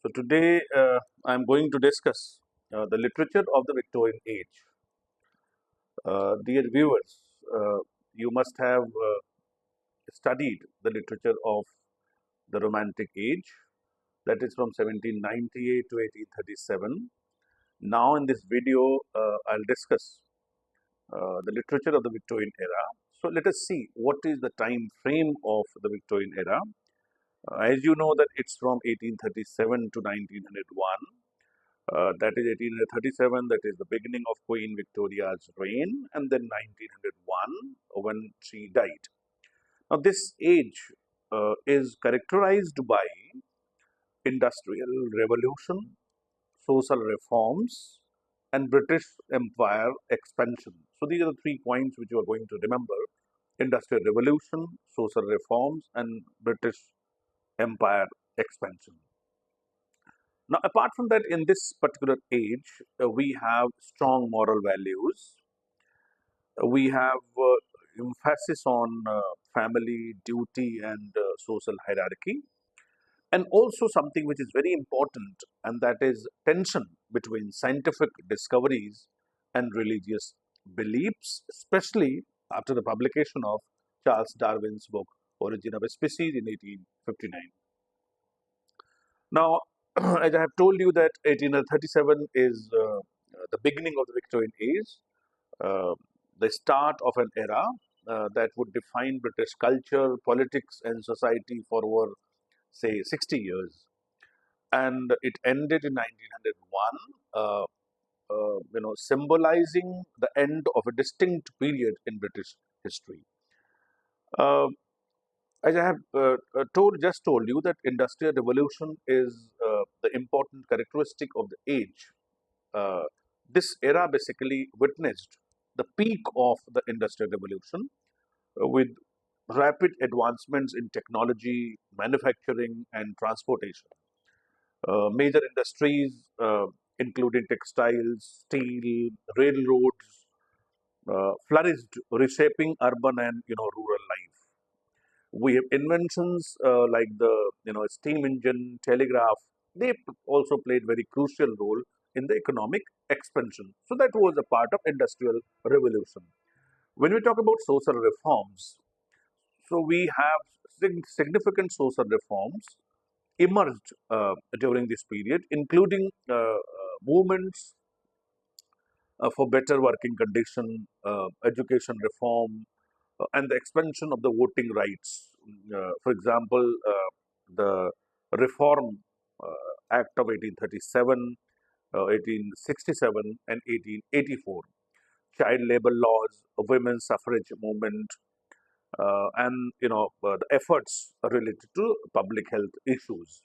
So today I am going to discuss the literature of the Victorian age. Dear viewers, you must have studied the literature of the Romantic age, that is from 1798 to 1837. Now in this video, I'll discuss the literature of the Victorian era. So let us see what is the time frame of the Victorian era. As you know that it's from 1837 to 1901. That is 1837, that is the beginning of Queen Victoria's reign, and then 1901 when she died. Now, this age is characterized by industrial revolution, social reforms, and British Empire expansion. So, these are the 3 points which you are going to remember: industrial revolution, social reforms, and British Empire expansion. Now, apart from that, in this particular age, we have strong moral values. We have emphasis on family, duty, and social hierarchy. And also something which is very important, and that is tension between scientific discoveries and religious beliefs, especially after the publication of Charles Darwin's book, Origin of a Species in 1859. Now, as I have told you that 1837 is the beginning of the Victorian age, uh, the start of an era that would define British culture, politics, and society for over, say, 60 years. And it ended in 1901, symbolizing the end of a distinct period in British history. Uh, as I have just told you that industrial revolution is the important characteristic of the age. Uh, this era basically witnessed the peak of the industrial revolution with rapid advancements in technology, manufacturing, and transportation. Major industries, including textiles, steel, railroads, flourished, reshaping urban and rural life. We have inventions like the steam engine, telegraph. They also played very crucial role in the economic expansion. So that was a part of industrial revolution. When we talk about social reforms, so we have significant social reforms emerged during this period, including movements for better working condition, education reform, and the expansion of the voting rights. For example, the Reform Act of 1837, 1867, and 1884, child labor laws, women's suffrage movement, and the efforts related to public health issues.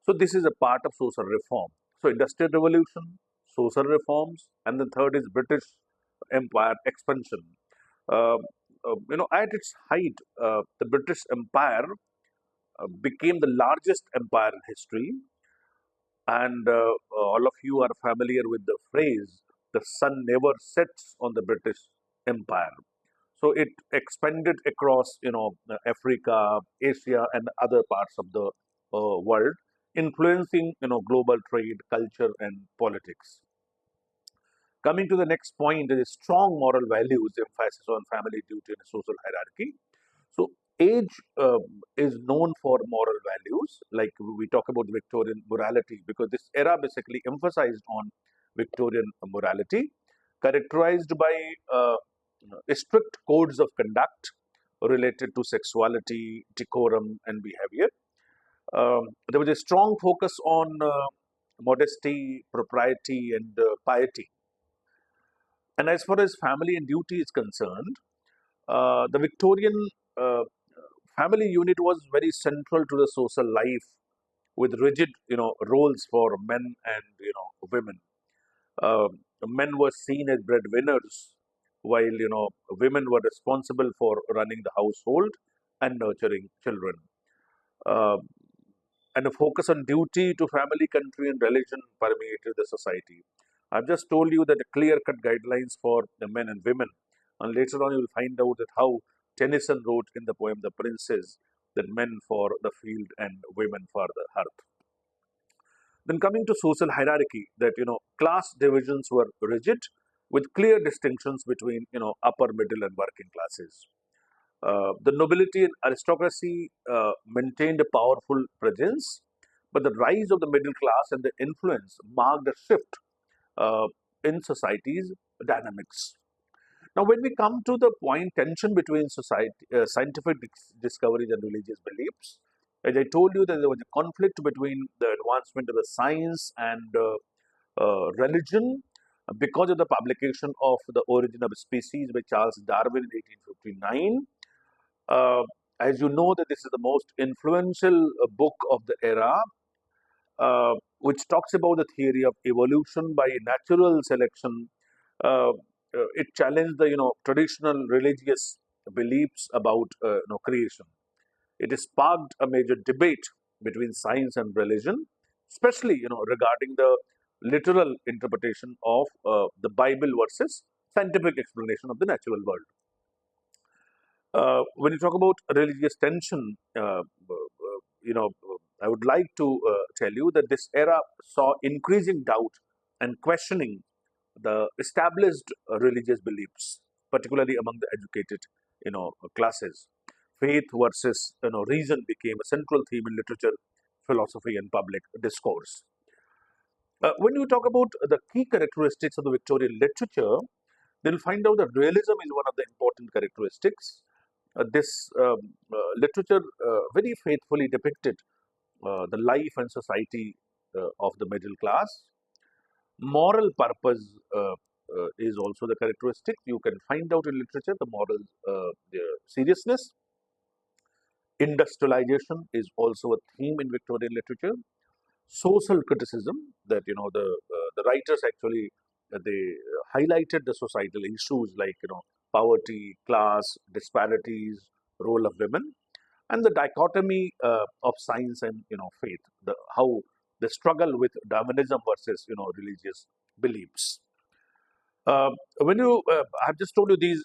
So this is a part of social reform. So industrial revolution, social reforms, and the third is British Empire expansion. Uh, at its height, the British Empire became the largest empire in history, and all of you are familiar with the phrase, "the sun never sets on the British Empire." So it expanded across, Africa, Asia, and other parts of the world, influencing, global trade, culture, and politics. Coming to the next point, there is strong moral values, emphasis on family duty and social hierarchy. So age is known for moral values, like we talk about Victorian morality, because this era basically emphasized on Victorian morality, characterized by strict codes of conduct related to sexuality, decorum, and behavior. There was a strong focus on modesty, propriety, and piety. And as far as family and duty is concerned, the Victorian uh, family unit was very central to the social life, with rigid, roles for men and women. Uh, Men were seen as breadwinners, while women were responsible for running the household and nurturing children. Uh, and a focus on duty to family, country, and religion permeated the society. I've just told you that the clear-cut guidelines for the men and women, and later on you will find out that how Tennyson wrote in the poem "The Princess" that men for the field and women for the hearth. Then coming to social hierarchy, that class divisions were rigid, with clear distinctions between upper, middle, and working classes. The nobility and aristocracy maintained a powerful presence, but the rise of the middle class and the influence marked a shift uh, in society's dynamics. Now, when we come to the point tension between scientific discoveries and religious beliefs, as I told you that there was a conflict between the advancement of the science and religion because of the publication of The Origin of Species by Charles Darwin in 1859. Uh, as you know, that this is the most influential book of the era, which talks about the theory of evolution by natural selection. It challenged the traditional religious beliefs about creation. It sparked a major debate between science and religion, especially regarding the literal interpretation of the Bible versus scientific explanation of the natural world. When you talk about religious tension, I would like to tell you that this era saw increasing doubt and questioning the established religious beliefs, particularly among the educated, classes. Faith versus reason became a central theme in literature, philosophy, and public discourse. When you talk about the key characteristics of the Victorian literature, they'll find out that realism is one of the important characteristics. This literature very faithfully depicted the life and society of the middle class. Moral purpose is also the characteristic. You can find out in literature the seriousness. Industrialization is also a theme in Victorian literature. Social criticism, that the writers actually they highlighted the societal issues like poverty, class disparities, role of women, and the dichotomy of science and faith, the how the struggle with Darwinism versus religious beliefs. I have just told you these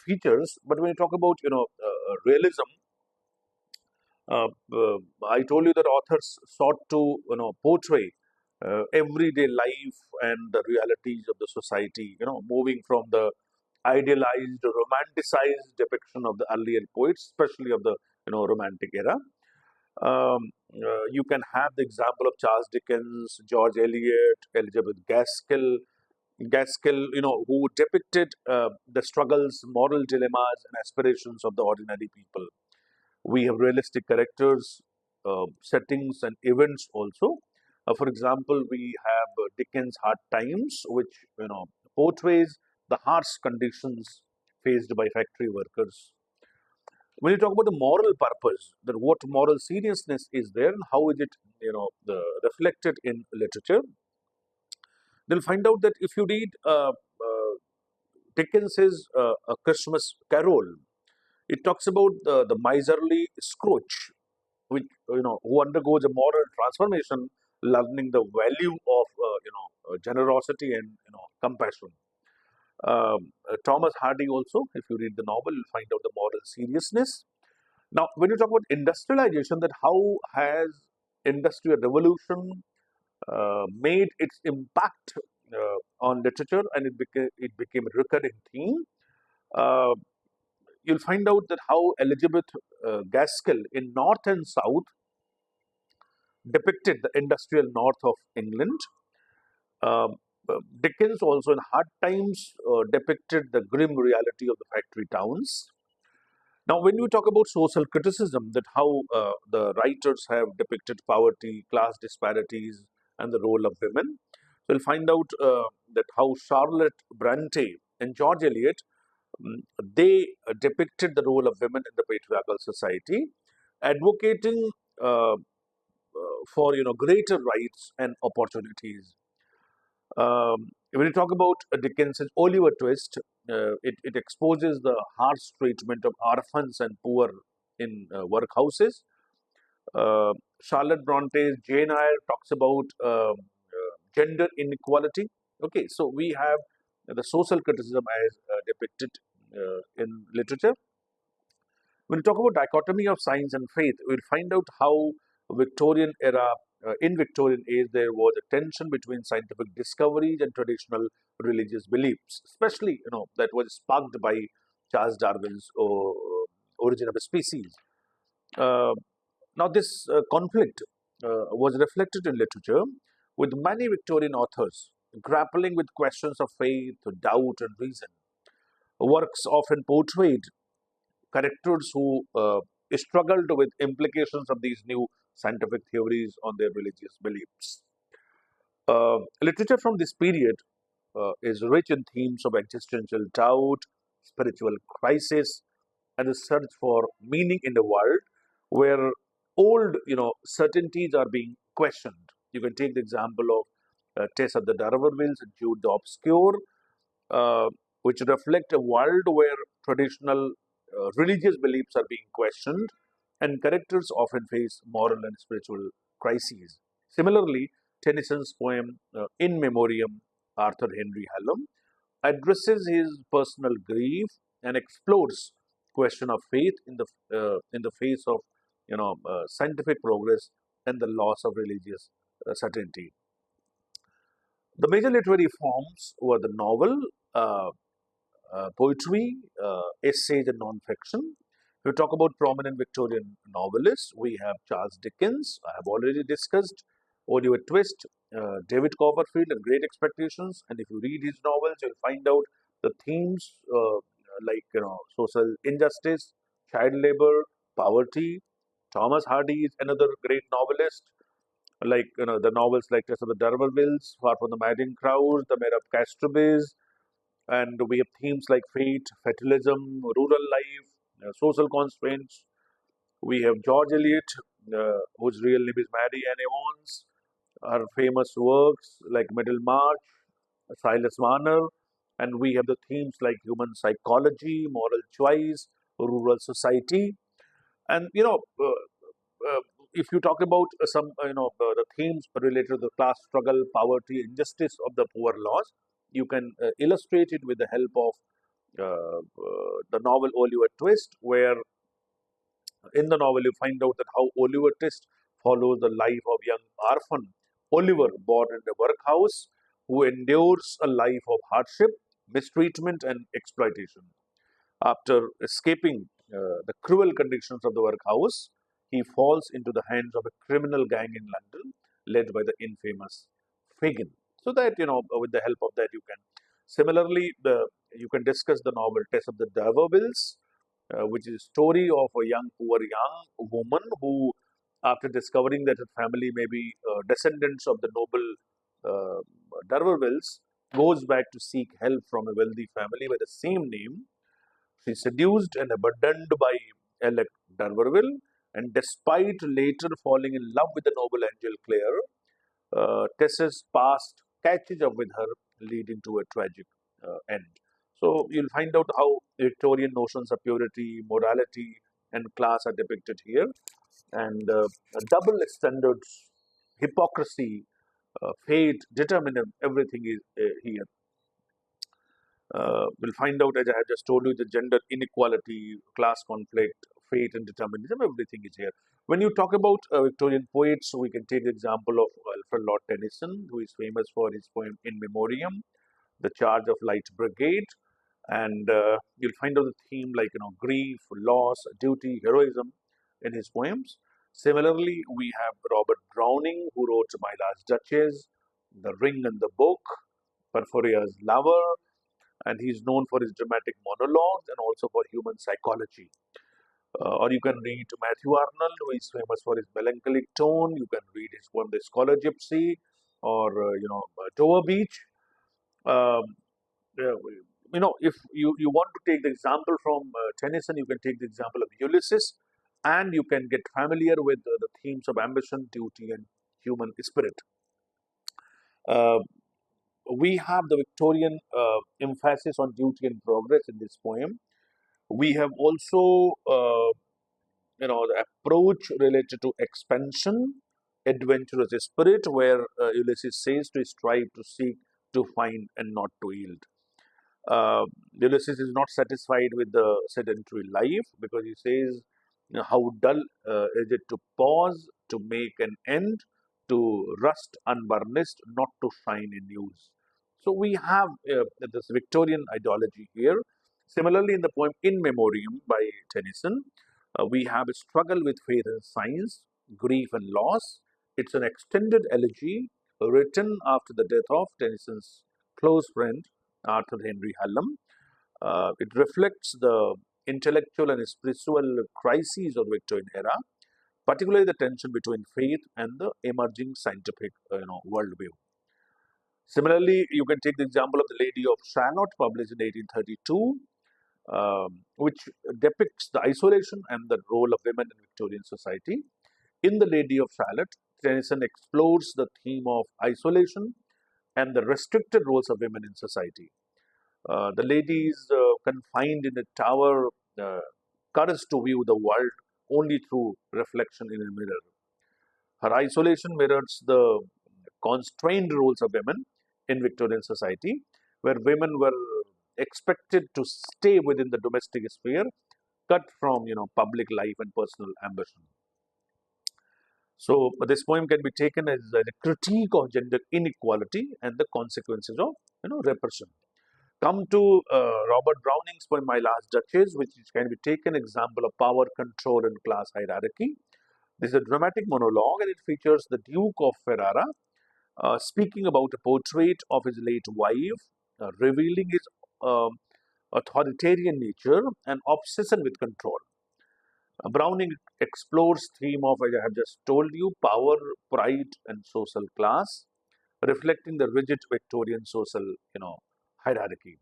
features, but when you talk about realism, uh, uh, I told you that authors sought to portray everyday life and the realities of the society. Moving from the idealized, romanticized depiction of the earlier poets, especially of the romantic era. You can have the example of Charles Dickens, George Eliot, Elizabeth Gaskell, who depicted the struggles, moral dilemmas, and aspirations of the ordinary people. We have realistic characters, settings, and events also. For example, we have Dickens' Hard Times, which portrays the harsh conditions faced by factory workers. When you talk about the moral purpose, that what moral seriousness is there and how is it reflected in literature, they'll find out that if you read Dickens's A Christmas Carol, it talks about the miserly Scrooge, which who undergoes a moral transformation, learning the value of generosity and compassion. Thomas Hardy also, if you read the novel, you'll find out the moral seriousness. Now, when you talk about industrialization, that how has industrial revolution made its impact on literature, and it became a recurring theme. Uh, you'll find out that how Elizabeth Gaskell in North and South depicted the industrial north of England. Um, Dickens also in Hard Times depicted the grim reality of the factory towns. Now, when you talk about social criticism, that how the writers have depicted poverty, class disparities, and the role of women, so you'll find out that how Charlotte Bronte and George Eliot they depicted the role of women in the patriarchal society, advocating for greater rights and opportunities. When you talk about Dickens's Oliver Twist, it exposes the harsh treatment of orphans and poor in workhouses. Charlotte Bronte's Jane Eyre talks about gender inequality. Okay, so we have the social criticism as depicted in literature. When we talk about dichotomy of science and faith, we'll find out how Victorian era, in Victorian age, there was a tension between scientific discoveries and traditional religious beliefs, especially that was sparked by Charles Darwin's Origin of a Species. Uh, Now, this conflict was reflected in literature, with many Victorian authors grappling with questions of faith, doubt, and reason. Works often portrayed characters who struggled with implications of these new scientific theories on their religious beliefs. Literature from this period is rich in themes of existential doubt, spiritual crisis, and the search for meaning in the world where old, certainties are being questioned. You can take the example of Tess of the D'Urbervilles and Jude the Obscure, uh, which reflect a world where traditional religious beliefs are being questioned and characters often face moral and spiritual crises. Similarly, Tennyson's poem In Memoriam, Arthur Henry Hallam, addresses his personal grief and explores question of faith in the face of scientific progress and the loss of religious certainty. The major literary forms were the novel, uh, poetry, essays, and non-fiction. If we talk about prominent Victorian novelists, we have Charles Dickens. I have already discussed Oliver Twist, David Copperfield, and Great Expectations. And if you read his novels, you'll find out the themes like social injustice, child labor, poverty. Thomas Hardy is another great novelist. Like the novels like Tess of the D'Urbervilles, Far from the Madding Crowd, The Mayor of Castrobes, and we have themes like fate, fatalism, rural life, social constraints. We have George Eliot, whose real name is Mary Ann Evans. Her famous works like Middlemarch, Silas Marner, and we have the themes like human psychology, moral choice, rural society, and if you talk about some the themes related to the class struggle, poverty, injustice of the poor laws, you can illustrate it with the help of the novel Oliver Twist, where in the novel you find out that how Oliver Twist follows the life of young orphan Oliver, born in a workhouse, who endures a life of hardship, mistreatment, and exploitation. After escaping the cruel conditions of the workhouse, he falls into the hands of a criminal gang in London, led by the infamous Fagin. So that with the help of that, you can similarly you can discuss the novel Tess of the D'Urbervilles, which is a story of a young woman who, after discovering that her family may be descendants of the noble uh, D'Urbervilles, goes back to seek help from a wealthy family by the same name. She is seduced and abandoned by Alec D'Urberville, and despite later falling in love with the noble angel Claire, Tess's past catches up with her, leading to a tragic end. So you'll find out how Victorian notions of purity, morality, and class are depicted here, and double standards, hypocrisy, fate, determinism, everything is here. We'll find out, as I have just told you, the gender inequality, class conflict, fate, and determinism, everything is here. When you talk about Victorian poets, we can take the example of Alfred Lord Tennyson, who is famous for his poem In Memoriam, The Charge of Light Brigade, and you'll find out the theme like grief, loss, duty, heroism in his poems. Similarly, we have Robert Browning, who wrote My Last Duchess, The Ring and the Book, Porphyria's Lover, and he's known for his dramatic monologues and also for human psychology. Or you can read Matthew Arnold, who is famous for his melancholic tone. You can read his poem, The Scholar Gypsy, or Dover Beach. Um, yeah, if you want to take the example from Tennyson, you can take the example of Ulysses, and you can get familiar with the themes of ambition, duty, and human spirit. Uh, we have the Victorian emphasis on duty and progress in this poem. We have also, the approach related to expansion, adventurous spirit, where Ulysses says to strive, to seek, to find, and not to yield. Uh, Ulysses is not satisfied with the sedentary life because he says, how dull is it to pause, to make an end to rust unburnished, not to shine in use. So we have this Victorian ideology here. Similarly, in the poem In Memoriam by Tennyson, we have a struggle with faith and science, grief and loss. It's an extended elegy written after the death of Tennyson's close friend, Arthur Henry Hallam. It reflects the intellectual and spiritual crises of the Victorian era, particularly the tension between faith and the emerging scientific worldview. Similarly, you can take the example of The Lady of Shalott, published in 1832, which depicts the isolation and the role of women in Victorian society. In The Lady of Shalott, Tennyson explores the theme of isolation and the restricted roles of women in society. The lady is confined in a tower, cursed to view the world only through reflection in a mirror. Her isolation mirrors the constrained roles of women in Victorian society, where women were expected to stay within the domestic sphere, cut from public life and personal ambition. So this poem can be taken as a critique of gender inequality and the consequences of repression. Come to Robert Browning's poem My Last Duchess, which can be taken example of power, control, and class hierarchy. This is a dramatic monologue, and it features the Duke of Ferrara speaking about a portrait of his late wife, revealing his authoritarian nature and obsession with control. Browning explores theme of, as I have just told you, power, pride, and social class, reflecting the rigid Victorian social, hierarchy.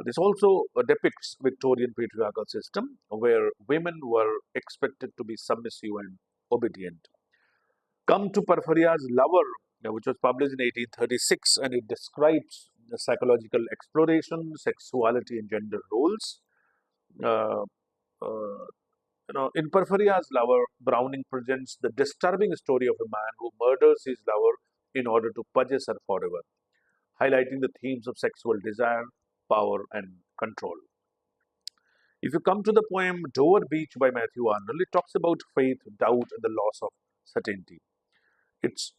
This also depicts Victorian patriarchal system where women were expected to be submissive and obedient. Come to Porphyria's Lover, which was published in 1836, and it describes the psychological exploration, sexuality, and gender roles. Uh, uh, in Porphyria's Lover, Browning presents the disturbing story of a man who murders his lover in order to possess her forever, highlighting the themes of sexual desire, power, and control. If you come to the poem Dover Beach by Matthew Arnold, it talks about faith, doubt, and the loss of certainty.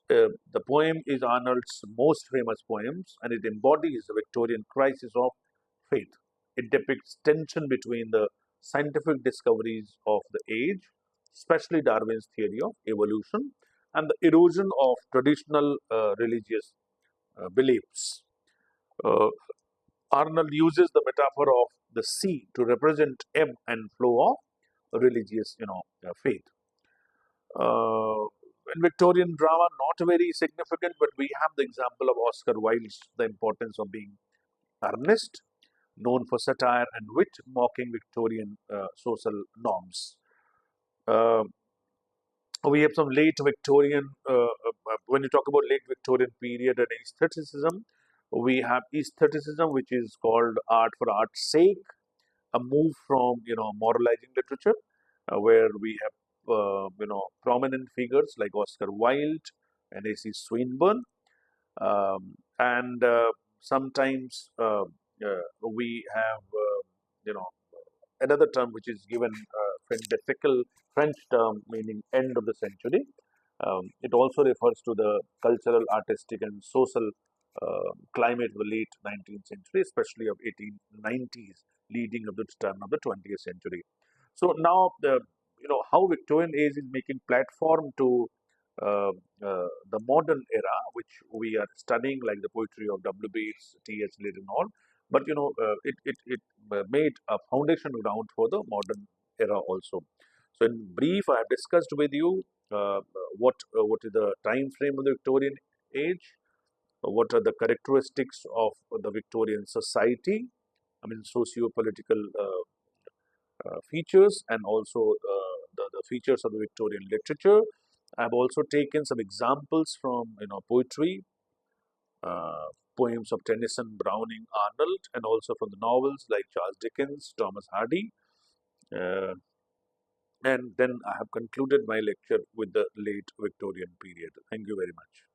The poem is Arnold's most famous poems, and it embodies the Victorian crisis of faith. It depicts tension between the scientific discoveries of the age, especially Darwin's theory of evolution, and the erosion of traditional religious beliefs. Uh, Arnold uses the metaphor of the sea to represent ebb and flow of religious, faith. In Victorian drama, not very significant, but we have the example of Oscar Wilde's The Importance of Being Earnest, known for satire and wit, mocking Victorian social norms. Uh, we have some late Victorian, when you talk about late Victorian period and aestheticism, we have aestheticism, which is called art for art's sake, a move from moralizing literature, where we have prominent figures like Oscar Wilde and A.C. Swinburne, and sometimes we have you know another term which is given French term meaning end of the century. It also refers to the cultural, artistic, and social climate of the late 19th century, especially of 1890s, leading up to the turn of the 20th century. So now, how Victorian age is making platform to uh, the modern era, which we are studying, like the poetry of W.B. Yeats, T.S. Eliot, and all. But it made a foundation ground for the modern era also. So, in brief, I have discussed with you what is the time frame of the Victorian age, what are the characteristics of the Victorian society, I mean, socio-political features, and also the features of the Victorian literature. I've also taken some examples from poetry, uh, poems of Tennyson, Browning, Arnold, and also from the novels like Charles Dickens, Thomas Hardy. Uh, and then I have concluded my lecture with the late Victorian period. Thank you very much.